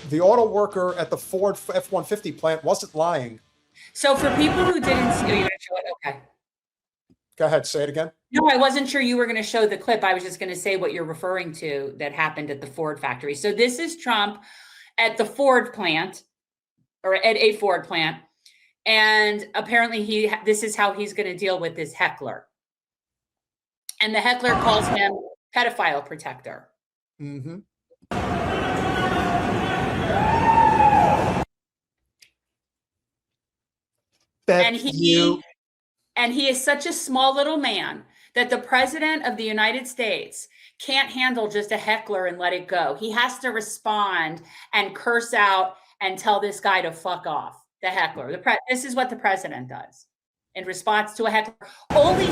The auto worker at the Ford F-150 plant wasn't lying. So for people who didn't see, you're going to show it? Okay. Go ahead, say it again. No, I wasn't sure you were going to show the clip. I was just going to say what you're referring to that happened at the Ford factory. So this is Trump at the Ford plant, or at a Ford plant. And apparently this is how he's going to deal with this heckler. And the heckler calls him pedophile protector. Mm-hmm. And he is such a small little man that the president of the United States can't handle just a heckler and let it go. He has to respond and curse out and tell this guy to fuck off, the heckler. This is what the president does in response to a heckler. Only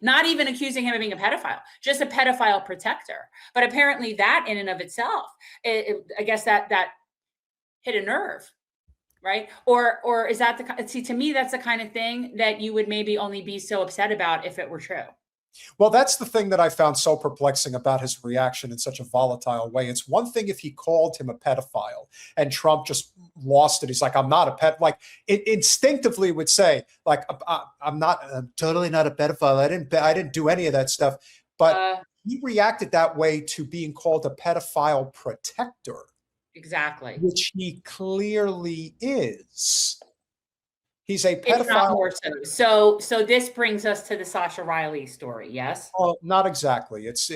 not even accusing him of being a pedophile, just a pedophile protector. But apparently that in and of itself, I guess that hit a nerve, right? Or is that see, to me, that's the kind of thing that you would maybe only be so upset about if it were true. Well, that's the thing that I found so perplexing about his reaction in such a volatile way. It's one thing if he called him a pedophile and Trump just lost it. He's like, I'm not a pet. Like, it instinctively would say, like, I'm totally not a pedophile. I didn't do any of that stuff. But he reacted that way to being called a pedophile protector. Exactly. Which he clearly is. He's a pedophile. So this brings us to the Sasha Riley story, yes? Well, not exactly. It's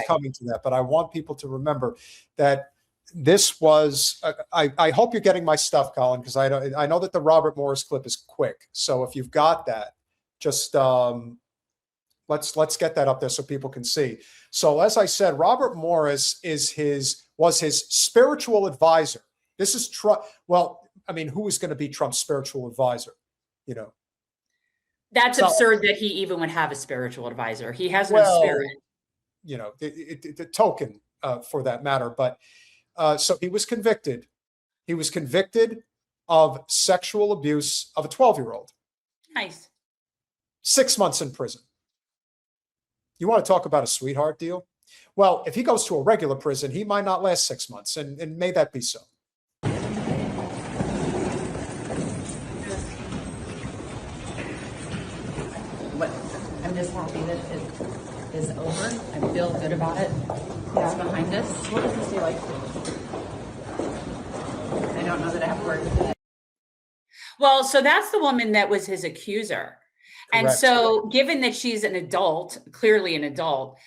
coming to that, but I want people to remember that this was. I hope you're getting my stuff, Colin, because I know that the Robert Morris clip is quick. So if you've got that, just let's get that up there so people can see. So as I said, Robert Morris was his spiritual advisor. This is Trump. Well, I mean, who is going to be Trump's spiritual advisor? You know, that's absurd that he even would have a spiritual advisor. He has no spirit. You know, the token for that matter. But so he was convicted. He was convicted of sexual abuse of a 12-year-old. Nice. 6 months in prison. You want to talk about a sweetheart deal? Well, if he goes to a regular prison, he might not last 6 months, and may that be so. I'm just happy that it is over. I feel good about it. It's behind us. What does this day like? I don't know that I have to work with it. Well, so that's the woman that was his accuser. Correct. And so given that she's an adult, clearly an adult,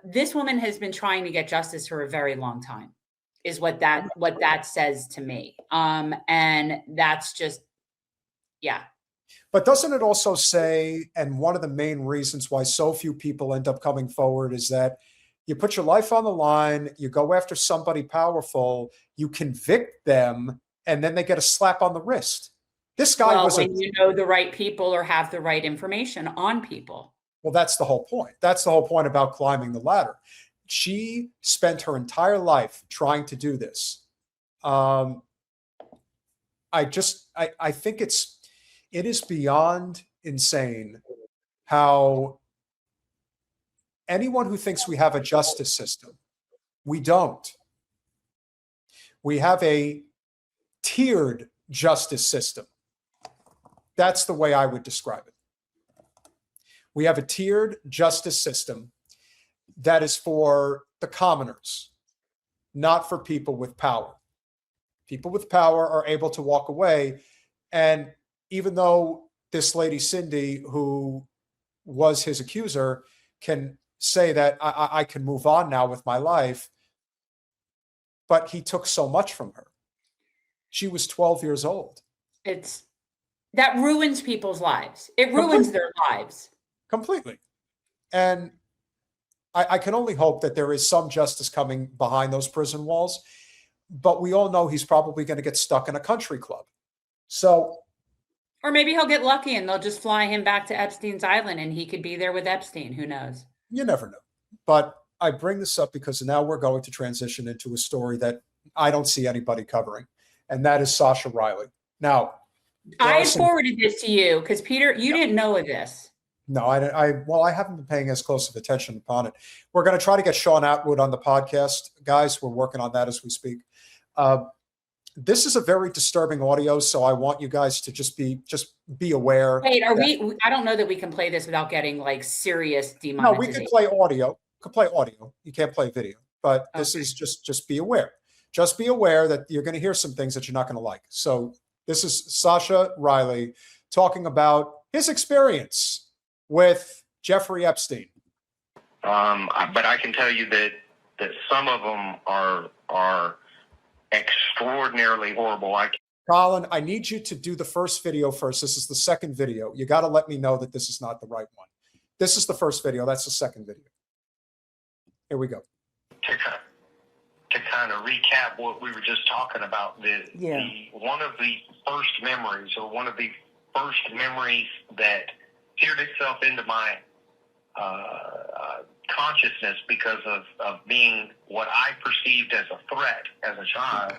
this woman has been trying to get justice for a very long time, is what that says to me. And that's just, yeah. But doesn't it also say, and one of the main reasons why so few people end up coming forward is that you put your life on the line, you go after somebody powerful, you convict them, and then they get a slap on the wrist. This guy when you know the right people or have the right information on people. Well, that's the whole point. That's the whole point about climbing the ladder. She spent her entire life trying to do this. I think it is beyond insane how anyone who thinks we have a justice system, we don't. We have a tiered justice system. That's the way I would describe it. We have a tiered justice system that is for the commoners, not for people with power. People with power are able to walk away. And even though this lady, Cindy, who was his accuser, can say that I can move on now with my life, but he took so much from her. She was 12 years old. That ruins people's lives. It ruins their lives. Completely. And I can only hope that there is some justice coming behind those prison walls, but we all know he's probably going to get stuck in a country club. So, or maybe he'll get lucky and they'll just fly him back to Epstein's Island and he could be there with Epstein. Who knows? You never know. But I bring this up because now we're going to transition into a story that I don't see anybody covering, and that is Sasha Riley. Now, I forwarded this to you because Peter, you didn't know of this. No, well, I haven't been paying as close of attention upon it. We're going to try to get Sean Atwood on the podcast, guys. We're working on that as we speak. This is a very disturbing audio, so I want you guys to just be aware. Wait, I don't know that we can play this without getting like serious No, demonetization. we can play audio. We can play audio. You can't play video, but this is just be aware. Just be aware that you're going to hear some things that you're not going to like. So this is Sasha Riley talking about his experience with Jeffrey Epstein. But I can tell you that some of them are extraordinarily horrible. Colin, I need you to do the first video first. This is the second video. You got to let me know that this is not the right one. This is the first video. That's the second video. Here we go. To kind of recap what we were just talking about, one of the first memories that seared itself into my consciousness because of being what I perceived as a threat as a child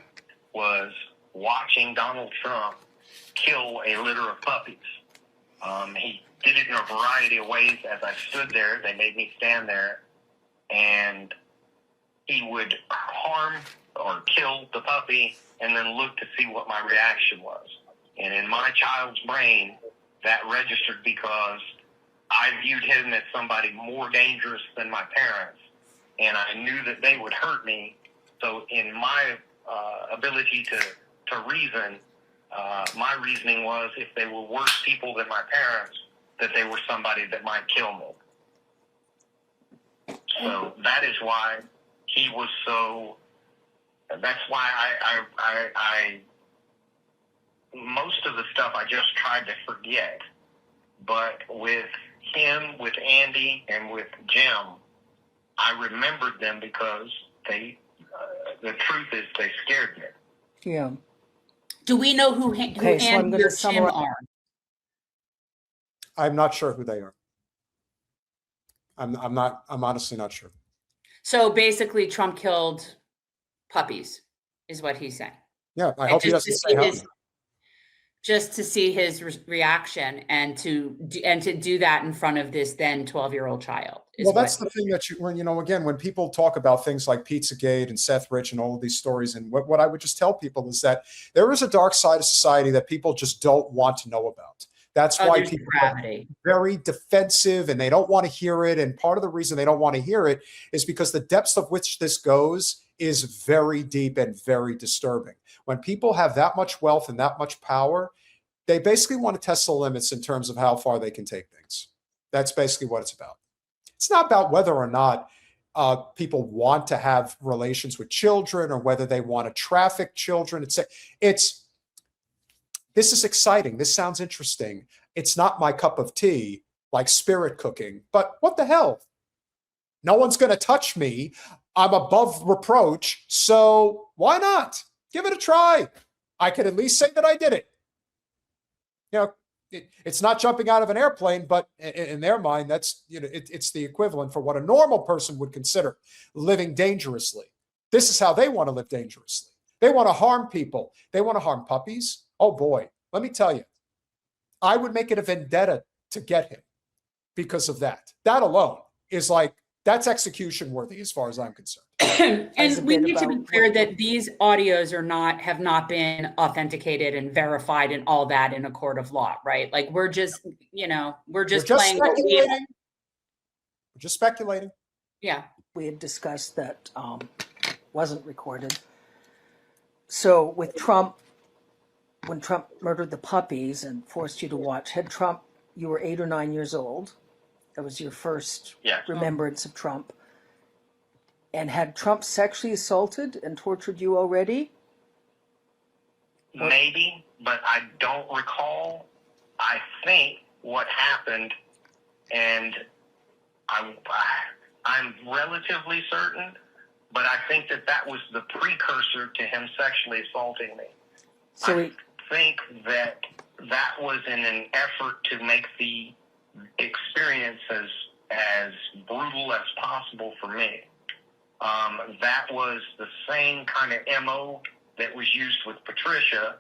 was watching Donald Trump kill a litter of puppies. He did it in a variety of ways. As I stood there, they made me stand there, and he would harm or kill the puppy and then look to see what my reaction was. And in my child's brain, that registered because I viewed him as somebody more dangerous than my parents, and I knew that they would hurt me. So in my ability to reason, my reasoning was if they were worse people than my parents, that they were somebody that might kill me. So that is why he was so. That's why I most of the stuff I just tried to forget, but with him, with Andy, and with Jim, I remembered them because they. The truth is, they scared me. Yeah. Do we know who so Andy I'm going or to Jim are? I'm not sure who they are. I'm honestly not sure. So basically, Trump killed puppies, is what he's saying. Yeah, I hope he doesn't say how. Just to see his reaction and to do that in front of this then 12-year-old child. Well, that's the thing that again, when people talk about things like Pizzagate and Seth Rich and all of these stories, and what I would just tell people is that there is a dark side of society that people just don't want to know about. That's why people are very defensive and they don't want to hear it. And part of the reason they don't want to hear it is because the depths of which this goes is very deep and very disturbing. When people have that much wealth and that much power, they basically want to test the limits in terms of how far they can take things. That's basically what it's about. It's not about whether or not people want to have relations with children or whether they want to traffic children. This is exciting. This sounds interesting. It's not my cup of tea, like spirit cooking, but what the hell? No one's going to touch me. I'm above reproach. So why not? Give it a try. I could at least say that I did it. It's not jumping out of an airplane, but in their mind, that's, it's the equivalent for what a normal person would consider living dangerously. This is how they want to live dangerously. They want to harm people. They want to harm puppies. Oh boy, let me tell you, I would make it a vendetta to get him because of that. That alone is that's execution worthy as far as I'm concerned. And we need to be clear that these audios have not been authenticated and verified and all that in a court of law, right? Like we're just playing. We're just speculating. Yeah. We had discussed that wasn't recorded. So with Trump, when Trump murdered the puppies and forced you to watch, you were 8 or 9 years old. That was your first remembrance of Trump. And had Trump sexually assaulted and tortured you already? Maybe, but I don't recall. I think what happened, and I'm relatively certain, but I think that was the precursor to him sexually assaulting me. So I think that was in an effort to make the experience as brutal as possible for me. That was the same kind of MO that was used with Patricia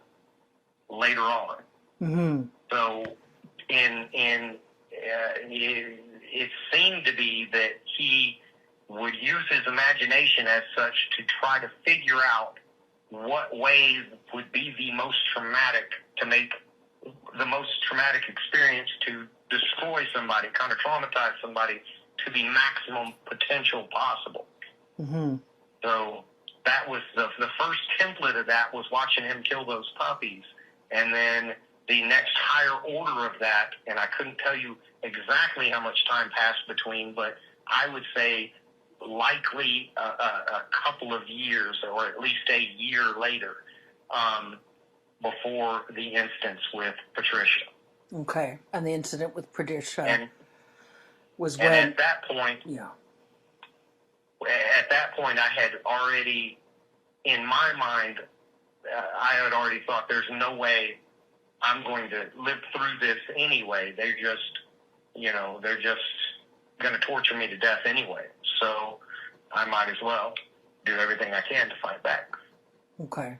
later on. Mm-hmm. So in it seemed to be that he would use his imagination as such to try to figure out what ways would be the most traumatic, to make the most traumatic experience, to destroy somebody, kind of traumatize somebody to the maximum potential possible. Mm-hmm. So that was the first template of that, was watching him kill those puppies. And then the next higher order of that, and I couldn't tell you exactly how much time passed between, but I would say likely a couple of years, or at least a year later, before the instance with Patricia. Okay. And the incident with Patricia And, was and when, at that point, yeah. I had already, in my mind, I had already thought, there's no way I'm going to live through this anyway. They're just going to torture me to death anyway. So I might as well do everything I can to fight back. Okay.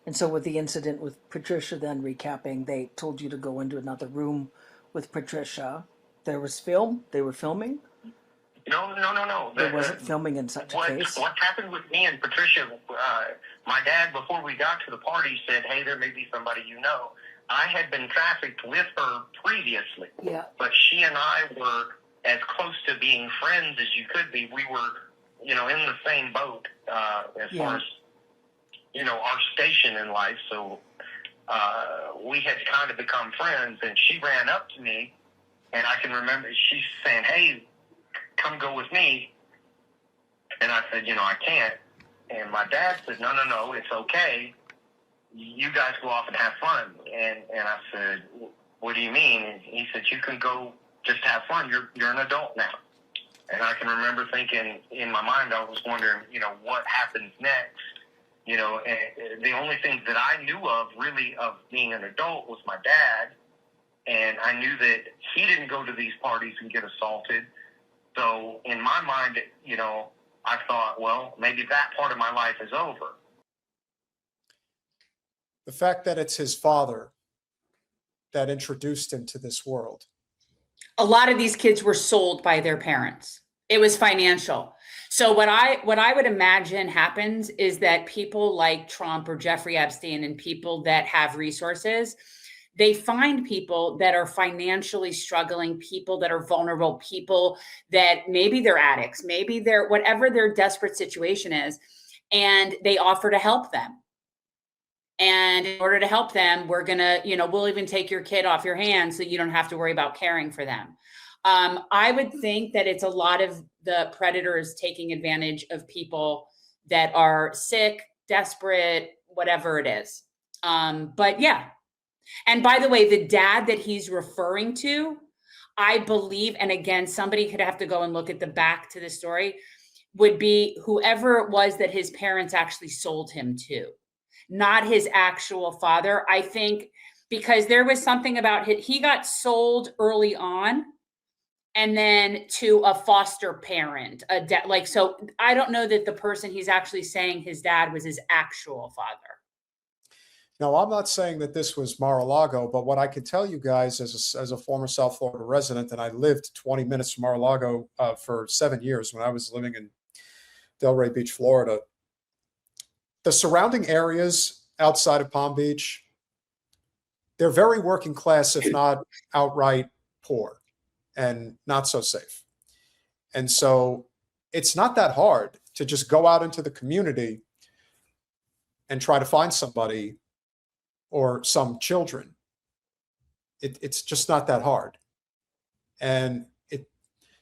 And so with the incident with Patricia, then recapping, they told you to go into another room with Patricia. There was film? They were filming? No. There wasn't filming in such a case? What happened with me and Patricia, my dad, before we got to the party, said, hey, there may be somebody you know. I had been trafficked with her previously. Yeah. But she and I were as close to being friends as you could be. We were, in the same boat as far as, our station in life. So we had kind of become friends, and she ran up to me, and I can remember she's saying, hey, come go with me. And I said, I can't. And my dad said, no, it's okay. You guys go off and have fun. And I said, what do you mean? And he said, you can go just have fun. You're an adult now. And I can remember thinking in my mind, I was wondering, what happens next? And the only thing that I knew of really of being an adult was my dad. And I knew that he didn't go to these parties and get assaulted. So in my mind, I thought, well, maybe that part of my life is over. The fact that it's his father that introduced him to this world. A lot of these kids were sold by their parents. It was financial. So what I would imagine happens is that people like Trump or Jeffrey Epstein and people that have resources, they find people that are financially struggling, people that are vulnerable, people that maybe they're addicts, maybe they're whatever their desperate situation is, and they offer to help them. And in order to help them, we're going to, we'll even take your kid off your hands so you don't have to worry about caring for them. I would think that it's a lot of the predators taking advantage of people that are sick, desperate, whatever it is. But yeah. And by the way, the dad that he's referring to, I believe, and again, somebody could have to go and look at the back to the story, would be whoever it was that his parents actually sold him to. Not his actual father. I think because there was something about he got sold early on and then to a foster parent, so I don't know that the person he's actually saying his dad was his actual father. Now, I'm not saying that this was Mar-a-Lago, but what I can tell you guys as a former South Florida resident, and I lived 20 minutes from Mar-a-Lago for 7 years when I was living in Delray Beach, Florida. The surrounding areas outside of Palm Beach, they're very working class, if not outright poor and not so safe. And so it's not that hard to just go out into the community and try to find somebody or some children. It's just not that hard. And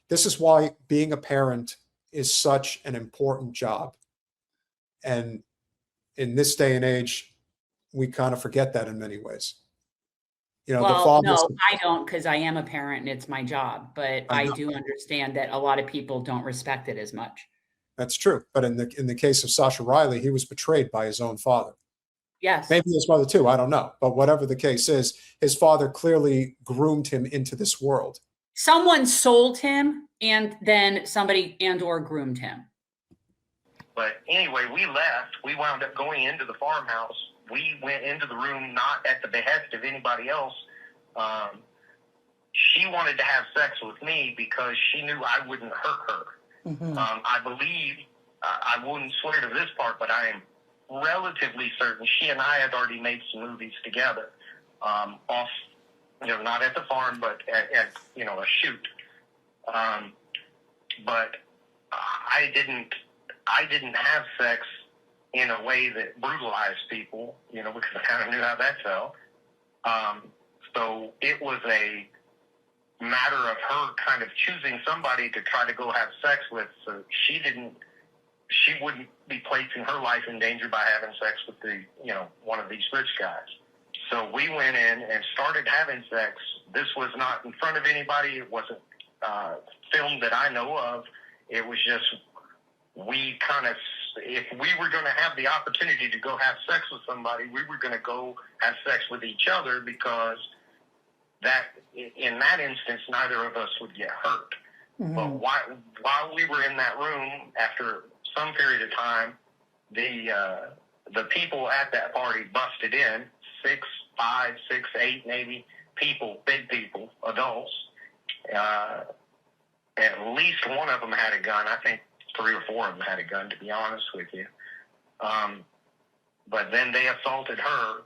this is why being a parent is such an important job. And in this day and age, we kind of forget that in many ways. Well, no, I don't, because I am a parent and it's my job, but I do understand that a lot of people don't respect it as much. That's true. But in the case of Sasha Riley, he was betrayed by his own father. Yes. Maybe his mother too, I don't know. But whatever the case is, his father clearly groomed him into this world. Someone sold him and then somebody or groomed him. But anyway, we left. We wound up going into the farmhouse. We went into the room not at the behest of anybody else. she wanted to have sex with me because she knew I wouldn't hurt her. I believe, I wouldn't swear to this part, but I am relatively certain she and I had already made some movies together, off, not at the farm, but at a shoot. But I didn't have sex in a way that brutalized people, because I kind of knew how that felt. So it was a matter of her kind of choosing somebody to try to go have sex with, so she wouldn't be placing her life in danger by having sex with one of these rich guys. So we went in and started having sex. This was not in front of anybody. It wasn't filmed that I know of. It was just, we kind of, if we were going to have the opportunity to go have sex with somebody, we were going to go have sex with each other, because that, in that instance, neither of us would get hurt. But while we were in that room, after some period of time, the people at that party busted in, 6, 5, 6, 8 maybe people, big people, adults. At least one of them had a gun. I think 3 or 4 of them had a gun, to be honest with you. But then they assaulted her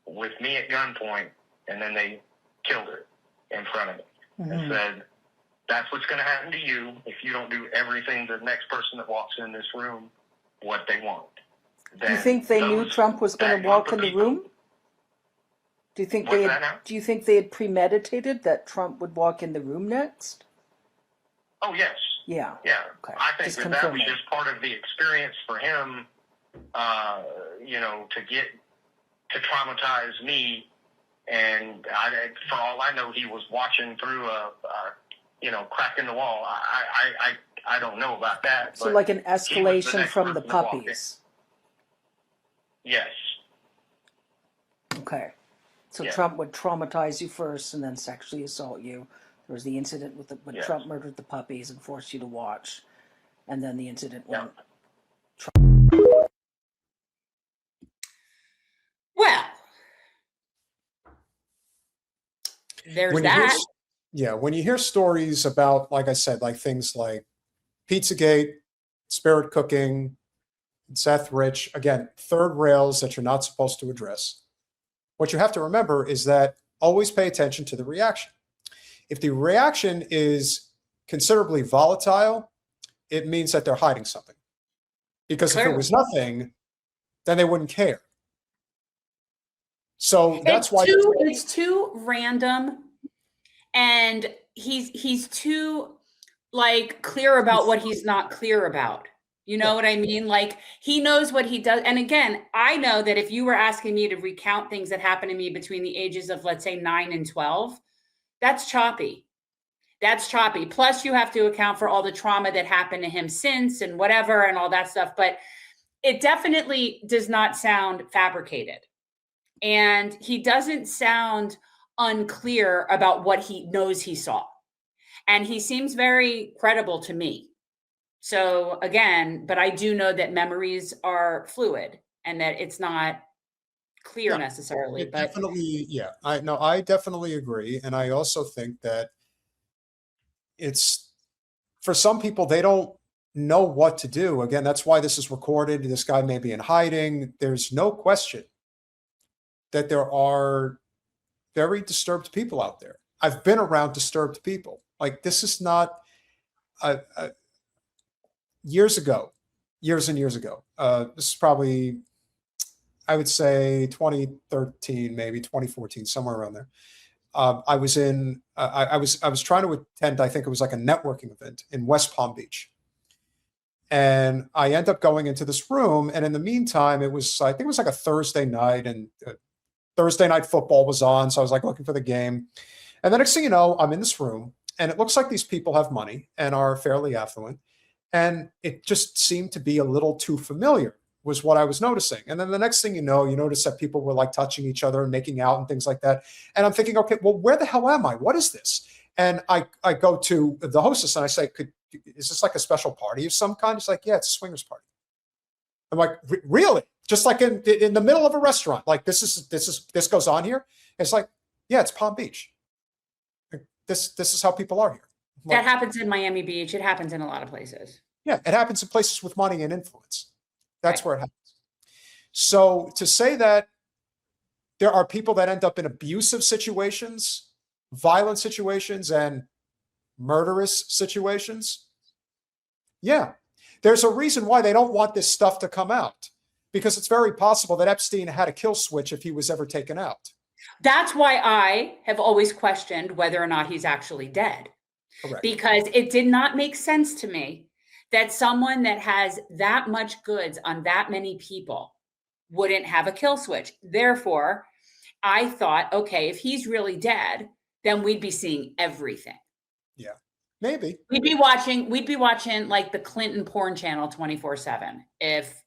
with me at gunpoint, and then they killed her in front of me and said, "That's what's going to happen to you if you don't do everything the next person that walks in this room what they want." Do you think they knew Trump was going to walk in the room? Do you think they had premeditated that Trump would walk in the room next? Oh, yes. Yeah. Yeah. Okay. I think that was just part of the experience for him, to traumatize me. And for all I know, he was watching through a crack in the wall. I don't know about that. So like an escalation from the puppies. Yes. Okay. So Yeah. Trump would traumatize you first and then sexually assault you. There was the incident when Yes. Trump murdered the puppies and forced you to watch. And then the incident when Well, there's that. When you hear stories about, like I said, like things like Pizzagate, Spirit Cooking, Seth Rich, again, third rails that you're not supposed to address. What you have to remember is that always pay attention to the reaction. If the reaction is considerably volatile, it means that they're hiding something. Because if it was nothing, then they wouldn't care. So that's why it's too random, and he's too clear about what he's not clear about. You know what I mean? Like, he knows what he does. And again, I know that if you were asking me to recount things that happened to me between the ages of, let's say, 9 and 12, that's choppy. That's choppy. Plus, you have to account for all the trauma that happened to him since and whatever and all that stuff. But it definitely does not sound fabricated. And he doesn't sound unclear about what he knows he saw. And he seems very credible to me. So again, but I do know that memories are fluid and that it's not clear necessarily. But definitely, I definitely agree. And I also think that it's, for some people, they don't know what to do. Again, that's why this is recorded. This guy may be in hiding. There's no question that there are very disturbed people out there. I've been around disturbed people. Like, this is not years and years ago. This is probably, I would say 2013, maybe 2014, somewhere around there. I was trying to attend, I think it was like a networking event in West Palm Beach. And I end up going into this room. And in the meantime, I think it was like a Thursday night, and Thursday night football was on. So I was like looking for the game. And the next thing you know, I'm in this room, and it looks like these people have money and are fairly affluent. And it just seemed to be a little too familiar, was what I was noticing. And then the next thing you know, you notice that people were like touching each other and making out and things like that. And I'm thinking, okay, well, where the hell am I? What is this? And I go to the hostess and I say, is this like a special party of some kind? It's like, yeah, it's a swingers party. I'm like, really? Just like in the middle of a restaurant, like this goes on here? It's like, yeah, it's Palm Beach. this is how people are here. That happens in Miami Beach. It happens in a lot of places. Yeah, it happens in places with money and influence. That's Right. where it happens. So to say that there are people that end up in abusive situations, violent situations, and murderous situations, yeah, there's a reason why they don't want this stuff to come out, because it's very possible that Epstein had a kill switch if he was ever taken out. That's why I have always questioned whether or not he's actually dead. Correct. Because it did not make sense to me that someone that has that much goods on that many people wouldn't have a kill switch. Therefore, I thought, okay, if he's really dead, then we'd be seeing everything. Yeah, maybe. We'd be watching like the Clinton porn channel 24/7 if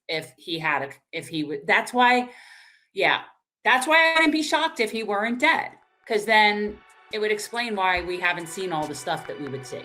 he would. That's why I wouldn't be shocked if he weren't dead, because then it would explain why we haven't seen all the stuff that we would see.